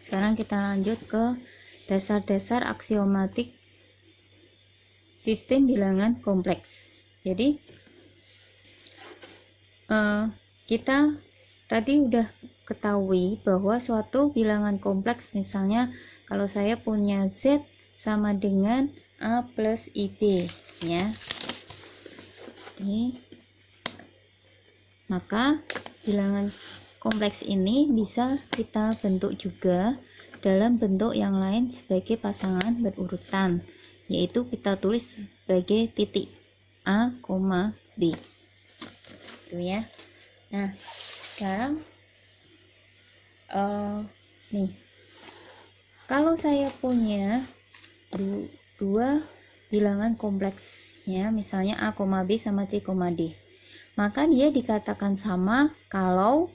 Sekarang kita lanjut ke dasar-dasar aksiomatik sistem bilangan kompleks. Jadi kita tadi udah ketahui bahwa suatu bilangan kompleks, misalnya kalau saya punya Z sama dengan A plus IB ya. Oke. Maka bilangan kompleks ini bisa kita bentuk juga dalam bentuk yang lain sebagai pasangan berurutan, yaitu kita tulis sebagai titik A, B. Itu ya. Nah, sekarang nih, kalau saya punya dua bilangan kompleks ya, misalnya A, B sama C, D, maka dia dikatakan sama kalau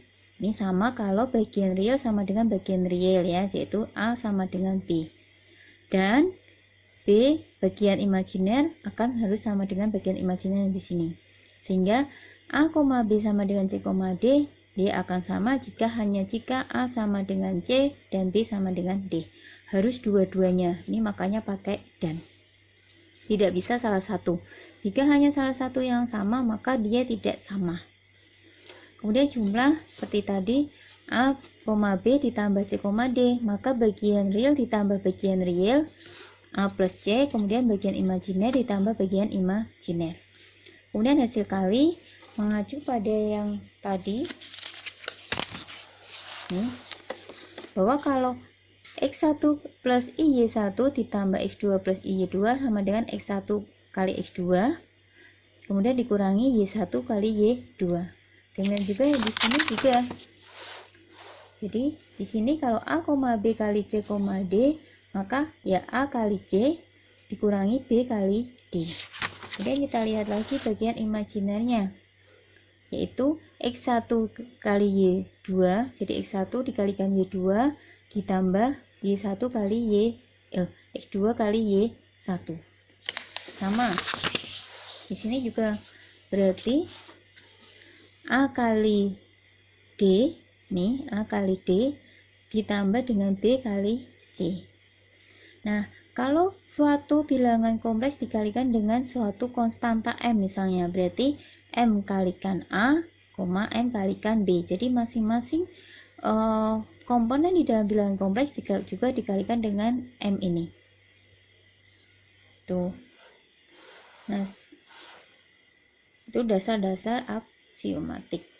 bagian real sama dengan bagian real ya, yaitu A sama dengan B, dan B bagian imajiner harus sama dengan bagian imajiner di sini. Sehingga A, B sama dengan C, D, dia akan sama hanya jika A sama dengan C dan B sama dengan D. Harus dua-duanya. Ini makanya pakai dan. Tidak bisa salah satu. Jika hanya salah satu yang sama, maka dia tidak sama. Kemudian jumlah seperti tadi, A, B ditambah C, D, maka bagian real ditambah bagian real, A plus C, kemudian bagian imajiner ditambah bagian imajiner. Kemudian hasil kali mengacu pada yang tadi, bahwa kalau X1 plus IY1 ditambah X2 plus IY2 sama dengan X1 kali X2, kemudian dikurangi Y1 kali Y2. Dengan juga di sini juga. Jadi di sini kalau A, B kali C, D, maka ya A kali C dikurangi B kali D. Kemudian kita lihat lagi bagian imajinernya, yaitu X1 kali Y2, jadi X1 dikalikan Y2 ditambah Y1 kali X2 kali Y1. Sama. Di sini juga berarti A kali D, nih A kali D ditambah dengan B kali C. Nah, kalau suatu bilangan kompleks dikalikan dengan suatu konstanta M misalnya, berarti M kalikan A, M kalikan B. Jadi masing-masing komponen di dalam bilangan kompleks juga dikalikan dengan M ini. Tuh. Nah, itu dasar-dasar aksiomatik.